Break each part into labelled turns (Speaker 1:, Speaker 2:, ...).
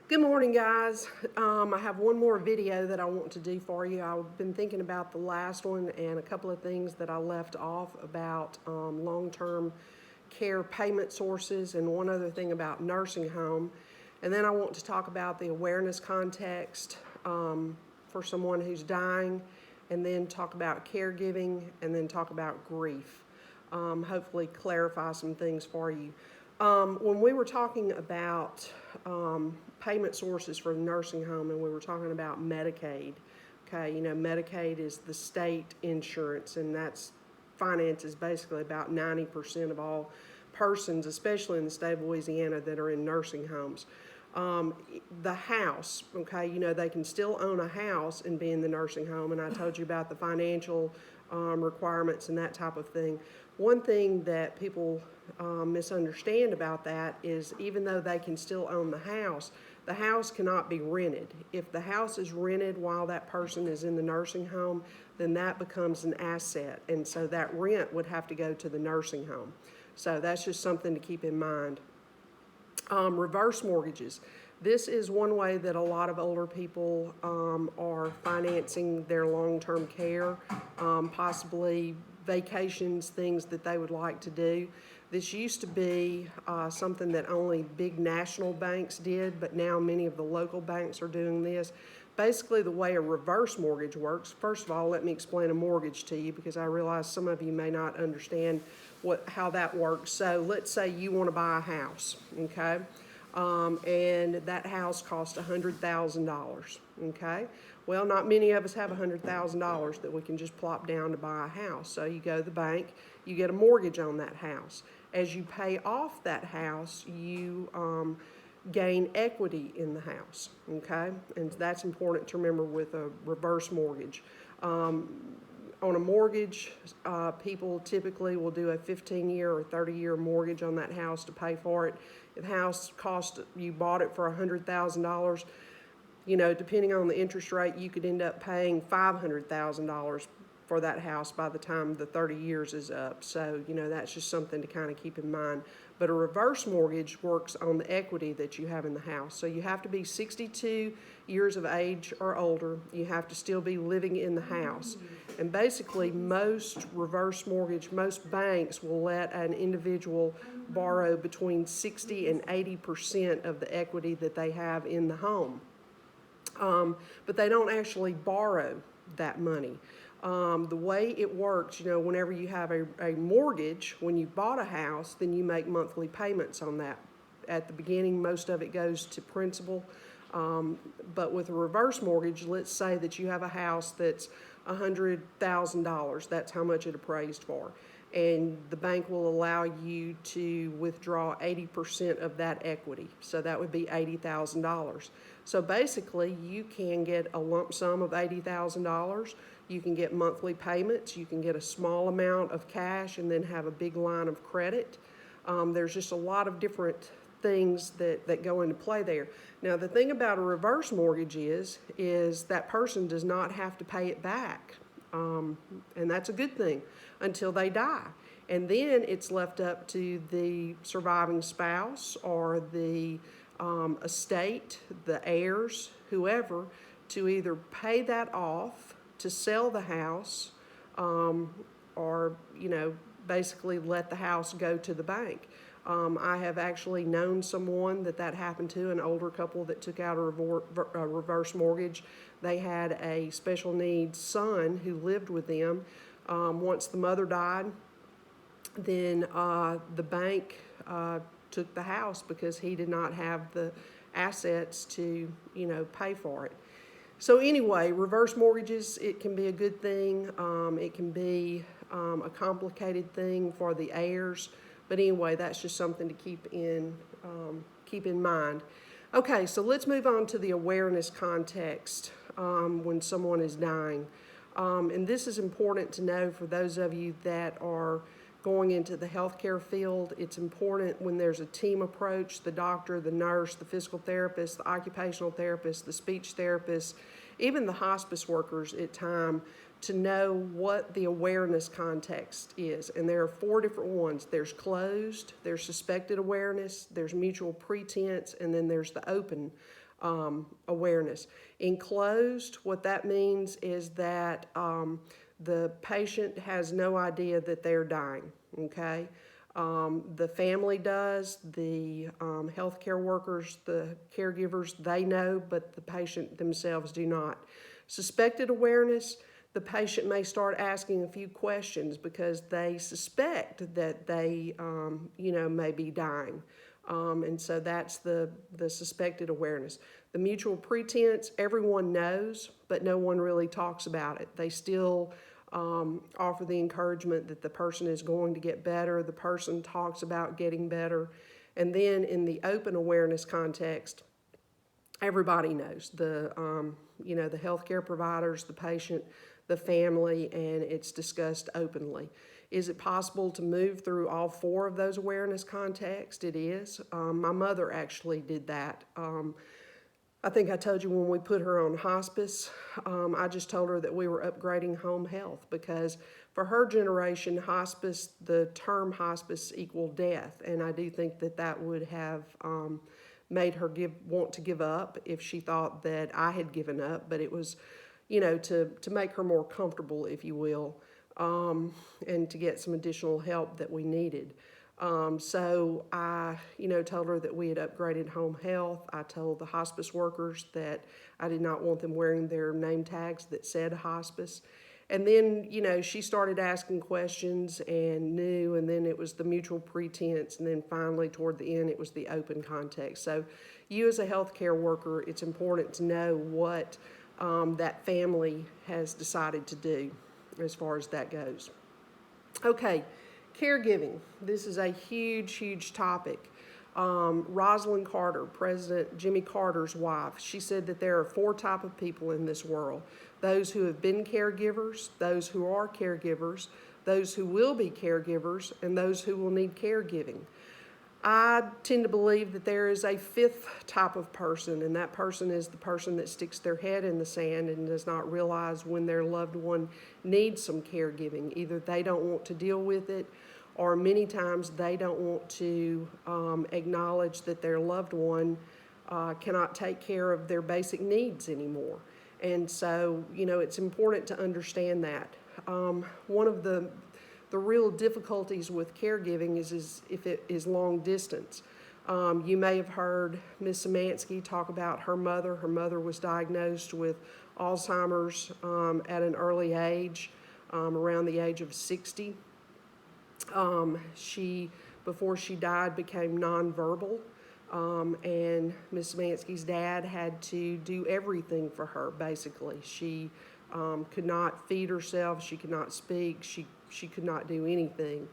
Speaker 1: Good morning, guys. I have one more video that I want to do for you. I've been thinking about the last one and a couple of things that I left off about long-term care payment sources and one other thing about nursing home. And then I want to talk about the awareness context for someone who's dying, and then talk about caregiving, and then talk about grief. Hopefully clarify some things for you. When we were talking about payment sources for the nursing home, and we were talking about Medicaid, okay, Medicaid is the state insurance, and that's finances basically about 90% of all persons, especially in the state of Louisiana, that are in nursing homes. The house, okay, they can still own a house and be in the nursing home, and I told you about the financial requirements and that type of thing. One thing that people misunderstand about that is even though they can still own the house cannot be rented. If the house is rented while that person is in the nursing home, then that becomes an asset, and so that rent would have to go to the nursing home. So that's just something to keep in mind. Reverse mortgages. This is one way that a lot of older people are financing their long-term care, possibly vacations, things that they would like to do. This used to be something that only big national banks did, but now many of the local banks are doing this. Basically, the way a reverse mortgage works, first of all, let me explain a mortgage to you because I realize some of you may not understand how that works. So let's say you want to buy a house, okay? And that house costs $100,000, okay? Well, not many of us have $100,000 that we can just plop down to buy a house. So you go to the bank, you get a mortgage on that house. As you pay off that house, you gain equity in the house, okay? And that's important to remember with a reverse mortgage. On a mortgage, people typically will do a 15-year or 30-year mortgage on that house to pay for it. If the house you bought it for $100,000, depending on the interest rate, you could end up paying $500,000 for that house by the time the 30 years is up. So, that's just something to kind of keep in mind. But a reverse mortgage works on the equity that you have in the house. So you have to be 62 years of age or older. You have to still be living in the house. And basically, most banks will let an individual borrow between 60 and 80% of the equity that they have in the home. But they don't actually borrow that money. The way it works, whenever you have a mortgage, when you bought a house, then you make monthly payments on that. At the beginning, most of it goes to principal. But with a reverse mortgage, let's say that you have a house that's $100,000. That's how much it appraised for. And the bank will allow you to withdraw 80% of that equity. So that would be $80,000. So basically, you can get a lump sum of $80,000. You can get monthly payments. You can get a small amount of cash and then have a big line of credit. There's just a lot of different things that go into play there. Now, the thing about a reverse mortgage is that person does not have to pay it back. And that's a good thing until they die. And then it's left up to the surviving spouse or the estate, the heirs, whoever, to either pay that off, to sell the house, or, basically let the house go to the bank. I have actually known someone that happened to, an older couple that took out a reverse mortgage. They had a special needs son who lived with them. Once the mother died, then the bank took the house because he did not have the assets to, pay for it. So anyway, reverse mortgages, it can be a good thing. It can be a complicated thing for the heirs. But anyway, that's just something to keep in mind. Okay, so let's move on to the awareness context when someone is dying. And this is important to know for those of you that are going into the healthcare field. It's important when there's a team approach, the doctor, the nurse, the physical therapist, the occupational therapist, the speech therapist, even the hospice workers at times, to know what the awareness context is. And there are 4 different ones. There's closed, there's suspected awareness, there's mutual pretense, and then there's the open awareness. Enclosed, what that means is that the patient has no idea that they're dying, okay? The family does, the healthcare workers, the caregivers, they know, but the patient themselves do not. Suspected awareness, the patient may start asking a few questions because they suspect that they, may be dying. And so that's the suspected awareness. The mutual pretense, everyone knows, but no one really talks about it. They still offer the encouragement that the person is going to get better. The person talks about getting better. And then in the open awareness context, everybody knows, the healthcare providers, the patient, the family, and it's discussed openly. Is it possible to move through all four of those awareness contexts? It is. My mother actually did that. I think I told you when we put her on hospice, I just told her that we were upgrading home health because for her generation, hospice, the term hospice equaled death. And I do think that that would have made her want to give up if she thought that I had given up. But it was, to make her more comfortable, if you will, and to get some additional help that we needed. So I, told her that we had upgraded home health. I told the hospice workers that I did not want them wearing their name tags that said hospice. And then, she started asking questions and knew, and then it was the mutual pretense, and then finally toward the end, it was the open context. So you as a healthcare worker, it's important to know what that family has decided to do as far as that goes. Okay. Caregiving. This is a huge, huge topic. Rosalind Carter, President Jimmy Carter's wife, she said that there are four types of people in this world. Those who have been caregivers, those who are caregivers, those who will be caregivers, and those who will need caregiving. I tend to believe that there is a fifth type of person, and that person is the person that sticks their head in the sand and does not realize when their loved one needs some caregiving. Either they don't want to deal with it, or many times they don't want to acknowledge that their loved one cannot take care of their basic needs anymore. And so, it's important to understand that. One of the real difficulties with caregiving is if it is long distance. You may have heard Ms. Szymanski talk about her mother. Her mother was diagnosed with Alzheimer's at an early age, around the age of 60. She, before she died, became nonverbal, and Ms. Szymanski's dad had to do everything for her, basically. She could not feed herself, she could not speak, she could not do anything.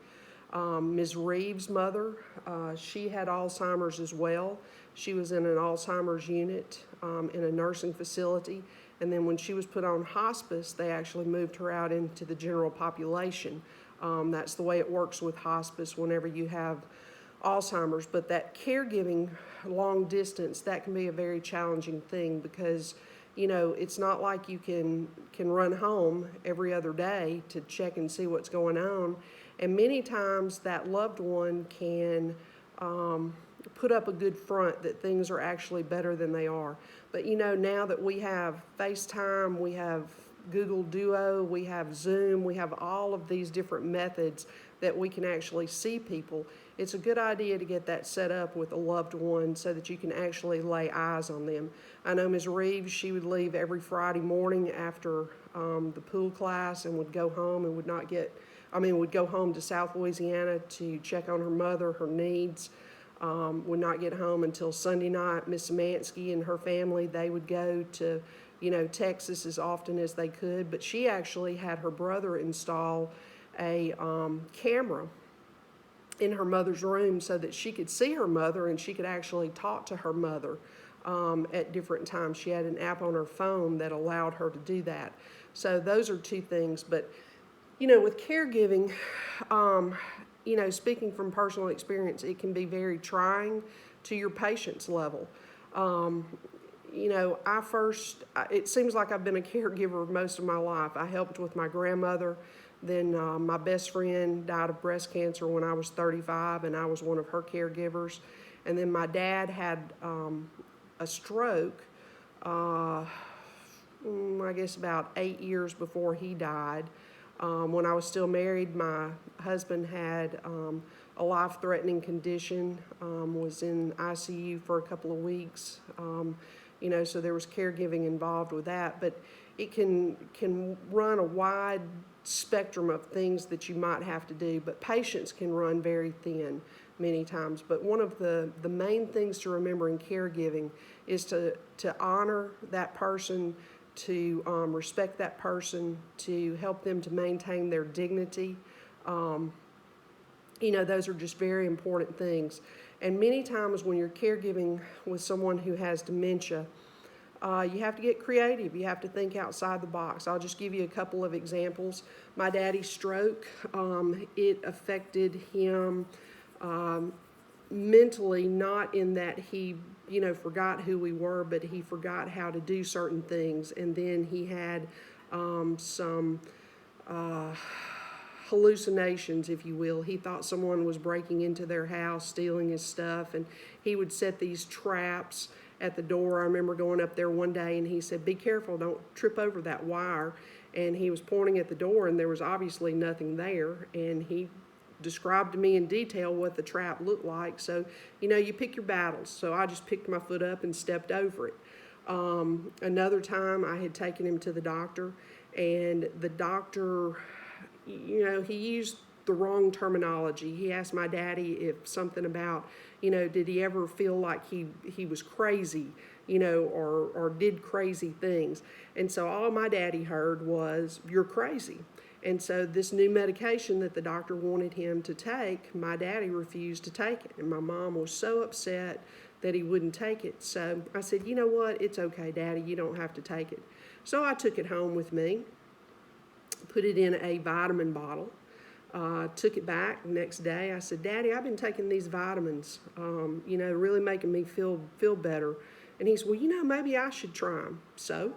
Speaker 1: Ms. Reeves' mother, she had Alzheimer's as well. She was in an Alzheimer's unit in a nursing facility, and then when she was put on hospice, they actually moved her out into the general population. That's the way it works with hospice whenever you have Alzheimer's. But that caregiving long distance, that can be a very challenging thing because, it's not like you can run home every other day to check and see what's going on. And many times that loved one can put up a good front that things are actually better than they are. But, now that we have FaceTime, we have Google Duo, we have Zoom, we have all of these different methods that we can actually see people. It's a good idea to get that set up with a loved one so that you can actually lay eyes on them. I know Ms. Reeves, she would leave every Friday morning after the pool class and would go home and would go home to South Louisiana to check on her mother, her needs. Would not get home until Sunday night. Ms. Szymanski and her family, they would go to Texas as often as they could, but she actually had her brother install a camera in her mother's room so that she could see her mother and she could actually talk to her mother at different times. She had an app on her phone that allowed her to do that. So those are two things. But, with caregiving, speaking from personal experience, it can be very trying to your patient's level. It seems like I've been a caregiver most of my life. I helped with my grandmother. Then my best friend died of breast cancer when I was 35, and I was one of her caregivers. And then my dad had a stroke, I guess about 8 years before he died. When I was still married, my husband had a life-threatening condition, was in ICU for a couple of weeks. So there was caregiving involved with that, but it can run a wide spectrum of things that you might have to do, but patience can run very thin many times. But one of the main things to remember in caregiving is to honor that person, to respect that person, to help them to maintain their dignity. Those are just very important things. And many times when you're caregiving with someone who has dementia, you have to get creative. You have to think outside the box. I'll just give you a couple of examples. My daddy's stroke, it affected him mentally, not in that he, forgot who we were, but he forgot how to do certain things. And then he had some hallucinations, if you will. He thought someone was breaking into their house, stealing his stuff, and he would set these traps at the door. I remember going up there one day and he said, "Be careful, don't trip over that wire." And he was pointing at the door and there was obviously nothing there. And he described to me in detail what the trap looked like. So, you pick your battles. So I just picked my foot up and stepped over it. Another time I had taken him to the doctor, and the doctor, he used the wrong terminology. He asked my daddy if something about, did he ever feel like he was crazy, or did crazy things. And so all my daddy heard was, "You're crazy." And so this new medication that the doctor wanted him to take, my daddy refused to take it. And my mom was so upset that he wouldn't take it. So I said, "You know what? It's okay, Daddy. You don't have to take it." So I took it home with me, put it in a vitamin bottle, took it back the next day. I said, "Daddy, I've been taking these vitamins, really making me feel better." And he said, "Well, maybe I should try them." So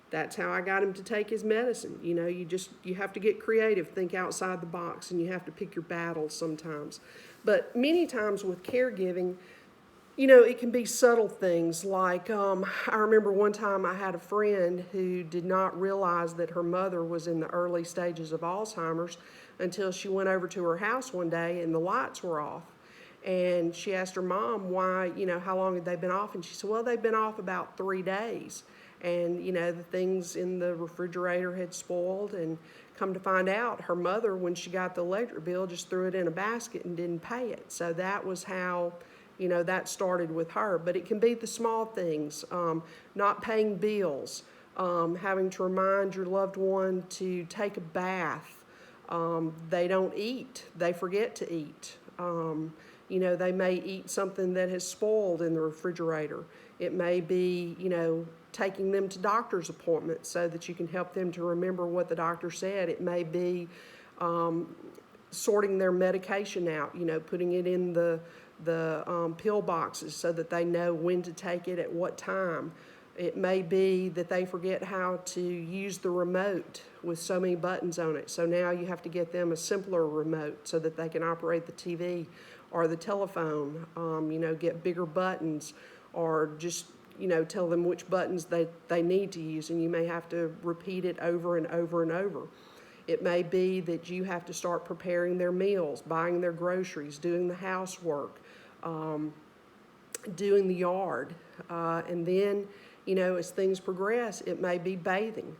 Speaker 1: that's how I got him to take his medicine. You have to get creative, think outside the box, and you have to pick your battles sometimes. But many times with caregiving, it can be subtle things like, I remember one time I had a friend who did not realize that her mother was in the early stages of Alzheimer's until she went over to her house one day and the lights were off. And she asked her mom why, how long had they been off? And she said, "Well, they've been off about 3 days. And, the things in the refrigerator had spoiled." And come to find out, her mother, when she got the electric bill, just threw it in a basket and didn't pay it. So that was how, that started with her. But it can be the small things, not paying bills, having to remind your loved one to take a bath. They don't eat. They forget to eat. They may eat something that has spoiled in the refrigerator. It may be, taking them to doctor's appointments so that you can help them to remember what the doctor said. It may be sorting their medication out, putting it in the pill boxes so that they know when to take it at what time. It may be that they forget how to use the remote with so many buttons on it. So now you have to get them a simpler remote so that they can operate the TV or the telephone, get bigger buttons, or just, tell them which buttons they need to use, and you may have to repeat it over and over and over. It may be that you have to start preparing their meals, buying their groceries, doing the housework, doing the yard. And then, as things progress, it may be bathing.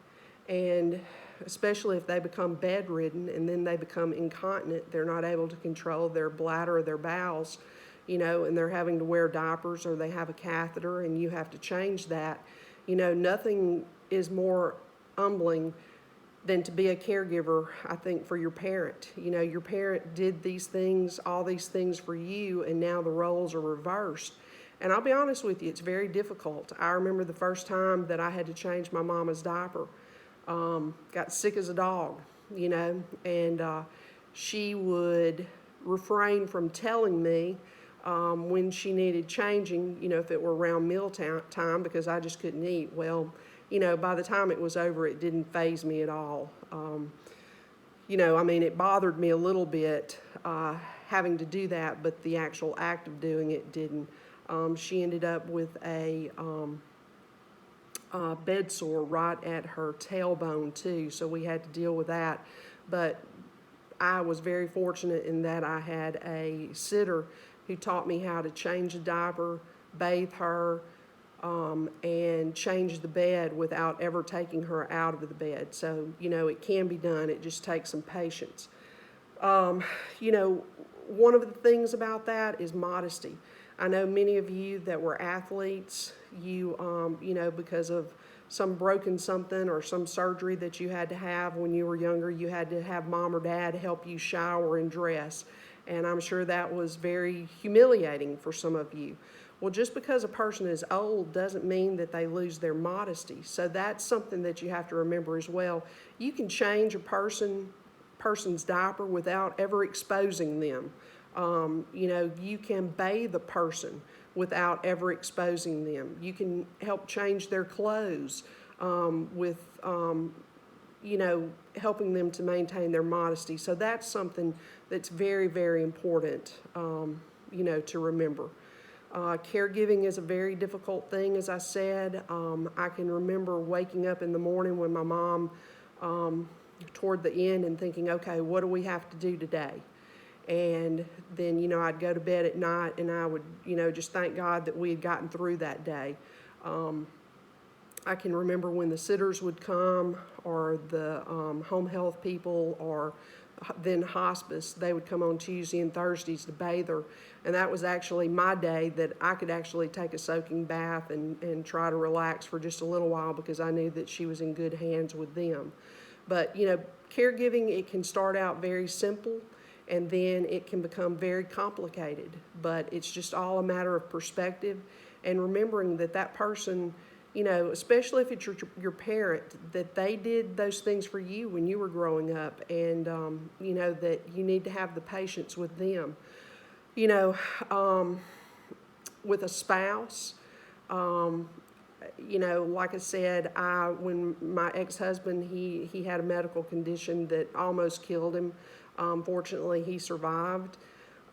Speaker 1: And especially if they become bedridden and then they become incontinent, they're not able to control their bladder or their bowels, and they're having to wear diapers or they have a catheter and you have to change that. Nothing is more humbling than to be a caregiver, I think, for your parent. Your parent did these things, all these things for you, and now the roles are reversed. And I'll be honest with you, it's very difficult. I remember the first time that I had to change my mama's diaper. Got sick as a dog, and she would refrain from telling me when she needed changing, if it were around meal time, because I just couldn't eat. Well, by the time it was over, it didn't faze me at all. It bothered me a little bit having to do that, but the actual act of doing it didn't. She ended up with a bed sore right at her tailbone too, so we had to deal with that. But I was very fortunate in that I had a sitter who taught me how to change a diaper, bathe her, and change the bed without ever taking her out of the bed. So, it can be done. It just takes some patience. Um, you know, One of the things about that is modesty. I know many of you that were athletes, because of some broken something or some surgery that you had to have when you were younger, you had to have mom or dad help you shower and dress. And I'm sure that was very humiliating for some of you. Well, just because a person is old doesn't mean that they lose their modesty. So that's something that you have to remember as well. You can change a person's diaper without ever exposing them. You can bathe a person without ever exposing them. You can help change their clothes with, helping them to maintain their modesty. So that's something that's very, very important, to remember. Caregiving is a very difficult thing, as I said. I can remember waking up in the morning when my mom, toward the end, and thinking, okay, what do we have to do today? And then, I'd go to bed at night and I would, just thank God that we had gotten through that day. I can remember when the sitters would come, or the home health people, or then hospice, they would come on Tuesday and Thursdays to bathe her. And that was actually my day that I could actually take a soaking bath and try to relax for just a little while, because I knew that she was in good hands with them. But, caregiving, it can start out very simple, and then it can become very complicated. But it's just all a matter of perspective and remembering that that person, especially if it's your parent, that they did those things for you when you were growing up, and, that you need to have the patience with them. With a spouse, like I said, when my ex-husband, he had a medical condition that almost killed him. Fortunately, he survived.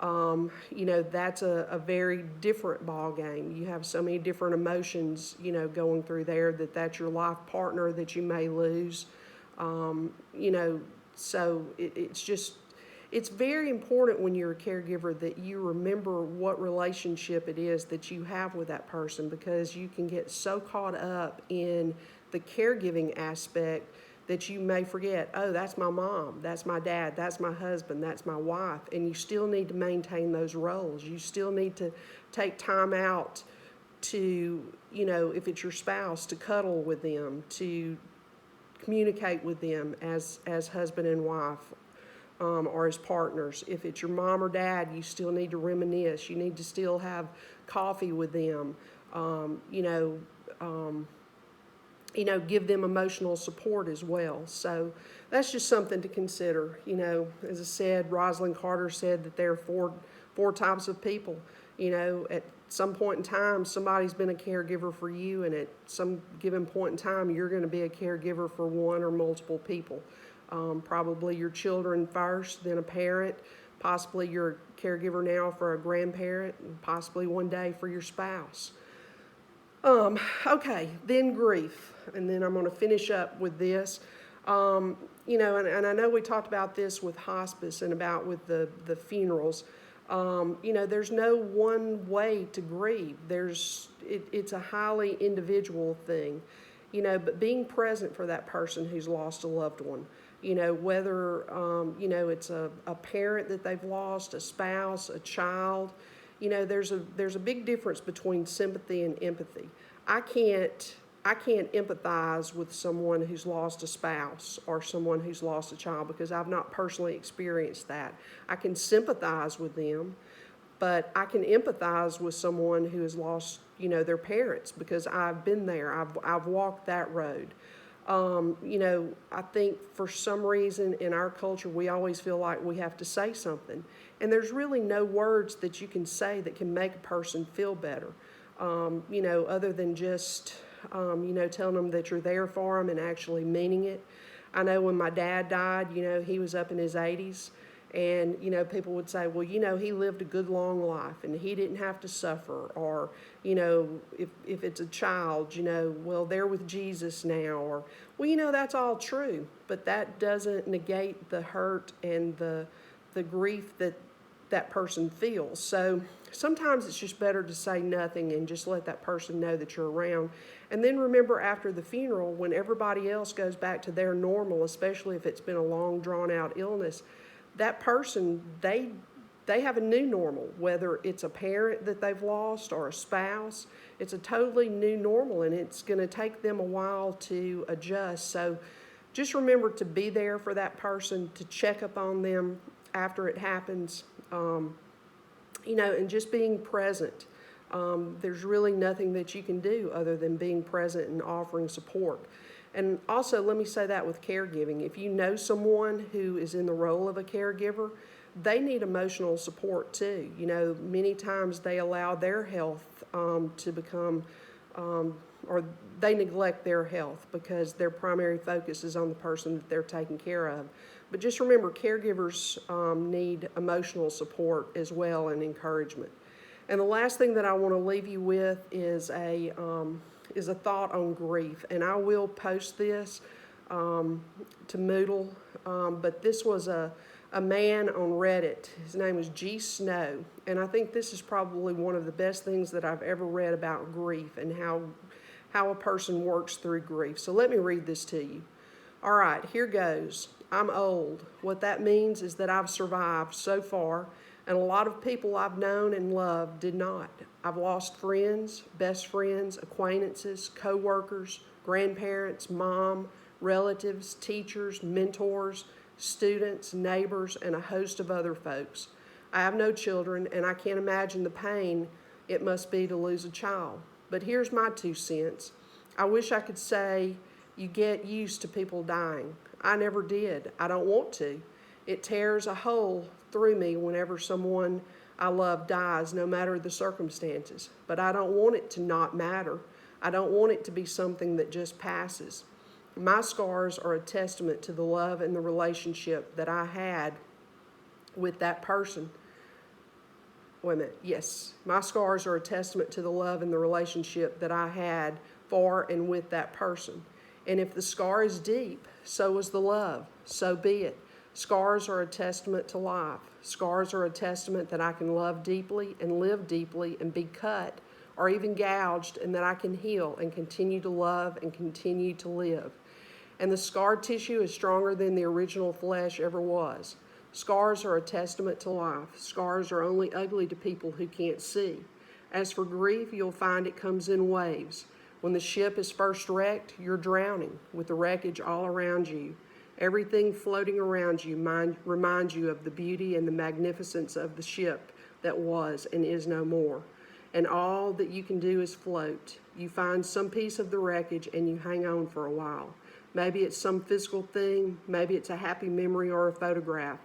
Speaker 1: That's a very different ball game. You have so many different emotions, going through there, that's your life partner that you may lose. So it's very important when you're a caregiver that you remember what relationship it is that you have with that person, because you can get so caught up in the caregiving aspect that you may forget, oh, that's my mom, that's my dad, that's my husband, that's my wife. And you still need to maintain those roles. You still need to take time out to, if it's your spouse, to cuddle with them, to communicate with them as husband and wife, or as partners. If it's your mom or dad, you still need to reminisce. You need to still have coffee with them. Give them emotional support as well. So that's just something to consider. As I said, Rosalind Carter said that there are four types of people. At some point in time, somebody's been a caregiver for you, and at some given point in time, you're going to be a caregiver for one or multiple people. Probably your children first, then a parent. Possibly you're a caregiver now for a grandparent, and possibly one day for your spouse. Okay, then grief, and then I'm going to finish up with this. And I know we talked about this with hospice and about with the funerals. There's no one way to grieve. It's a highly individual thing, but being present for that person who's lost a loved one, whether, it's a parent that they've lost, a spouse, a child. There's a big difference between sympathy and empathy. I can't empathize with someone who's lost a spouse or someone who's lost a child, because I've not personally experienced that. I can sympathize with them, but I can empathize with someone who has lost, their parents, because I've been there. I've walked that road. I think for some reason in our culture, we always feel like we have to say something. And there's really no words that you can say that can make a person feel better, other than just, telling them that you're there for them and actually meaning it. I know when my dad died, he was up in his 80s, And, people would say, well, he lived a good long life and he didn't have to suffer. Or, if it's a child, well, they're with Jesus now. Or, well, that's all true. But that doesn't negate the hurt and the grief that person feels. So sometimes it's just better to say nothing and just let that person know that you're around. And then remember, after the funeral, when everybody else goes back to their normal, especially if it's been a long, drawn-out illness, that person, they have a new normal, whether it's a parent that they've lost or a spouse. It's a totally new normal, and it's going to take them a while to adjust. So just remember to be there for that person, to check up on them after it happens, and just being present. There's really nothing that you can do other than being present and offering support. And also, let me say that with caregiving, if you know someone who is in the role of a caregiver, they need emotional support too. Many times they allow their health to become, or they neglect their health because their primary focus is on the person that they're taking care of. But just remember, caregivers need emotional support as well and encouragement. And the last thing that I want to leave you with is a thought on grief. And I will post this to Moodle, but this was a man on Reddit. His name was G. Snow. And I think this is probably one of the best things that I've ever read about grief and how a person works through grief. So let me read this to you. All right, here goes. I'm old. What that means is that I've survived so far, and a lot of people I've known and loved did not. I've lost friends, best friends, acquaintances, co-workers, grandparents, mom, relatives, teachers, mentors, students, neighbors, and a host of other folks. I have no children, and I can't imagine the pain it must be to lose a child. But here's my 2 cents. I wish I could say you get used to people dying. I never did. I don't want to. It tears a hole through me whenever someone I love dies, no matter the circumstances. But I don't want it to not matter. I don't want it to be something that just passes. My scars are a testament to the love and the relationship that I had with that person. Wait a minute. Yes, my scars are a testament to the love and the relationship that I had for and with that person. And if the scar is deep, so is the love. So be it. Scars are a testament to life. Scars are a testament that I can love deeply and live deeply and be cut or even gouged, and that I can heal and continue to love and continue to live. And the scar tissue is stronger than the original flesh ever was. Scars are a testament to life. Scars are only ugly to people who can't see. As for grief, you'll find it comes in waves. When the ship is first wrecked, you're drowning with the wreckage all around you. Everything floating around you reminds you of the beauty and the magnificence of the ship that was and is no more. And all that you can do is float. You find some piece of the wreckage and you hang on for a while. Maybe it's some physical thing. Maybe it's a happy memory or a photograph.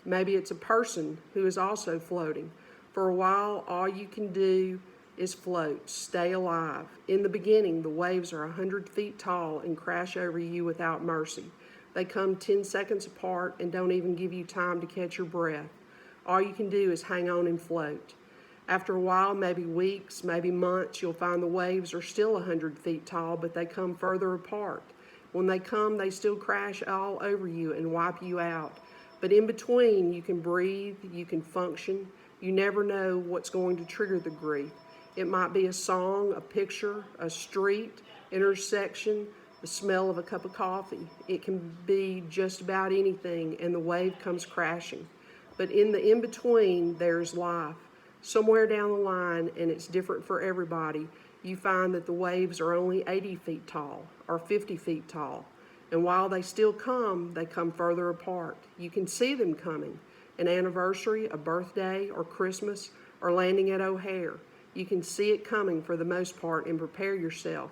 Speaker 1: Maybe it's a person who is also floating. For a while, all you can do is float, stay alive. In the beginning, the waves are 100 feet tall and crash over you without mercy. They come 10 seconds apart and don't even give you time to catch your breath. All you can do is hang on and float. After a while, maybe weeks, maybe months, you'll find the waves are still 100 feet tall, but they come further apart. When they come, they still crash all over you and wipe you out. But in between, you can breathe, you can function. You never know what's going to trigger the grief. It might be a song, a picture, a street, intersection, the smell of a cup of coffee. It can be just about anything, and the wave comes crashing. But in the in-between, there's life. Somewhere down the line, and it's different for everybody, you find that the waves are only 80 feet tall or 50 feet tall. And while they still come, they come further apart. You can see them coming. An anniversary, a birthday, or Christmas, or landing at O'Hare. You can see it coming for the most part and prepare yourself.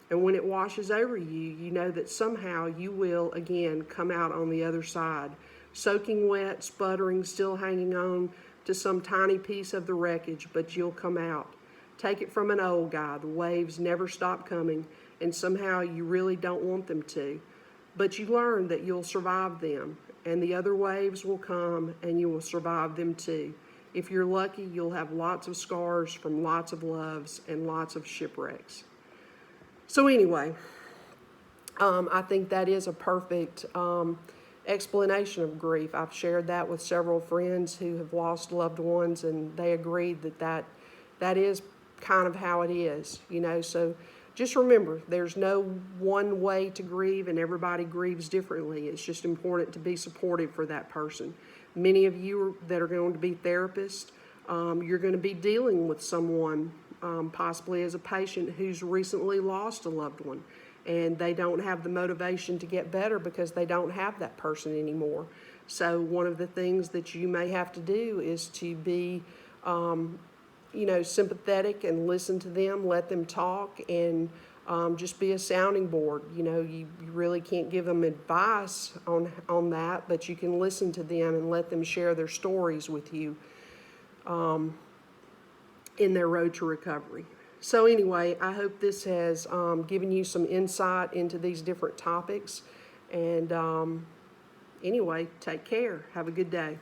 Speaker 1: And when it washes over you, you know that somehow you will again come out on the other side, soaking wet, sputtering, still hanging on to some tiny piece of the wreckage, but you'll come out. Take it from an old guy. The waves never stop coming, and somehow you really don't want them to. But you learn that you'll survive them, and the other waves will come and you will survive them too. If you're lucky, you'll have lots of scars from lots of loves and lots of shipwrecks. So anyway, I think that is a perfect explanation of grief. I've shared that with several friends who have lost loved ones, and they agreed that is kind of how it is, So just remember, there's no one way to grieve, and everybody grieves differently. It's just important to be supportive for that person. Many of you that are going to be therapists, you're going to be dealing with someone, possibly as a patient who's recently lost a loved one, and they don't have the motivation to get better because they don't have that person anymore. So one of the things that you may have to do is to be sympathetic and listen to them, let them talk, and just be a sounding board. You really can't give them advice on that, but you can listen to them and let them share their stories with you in their road to recovery. So anyway, I hope this has given you some insight into these different topics. And anyway, take care. Have a good day.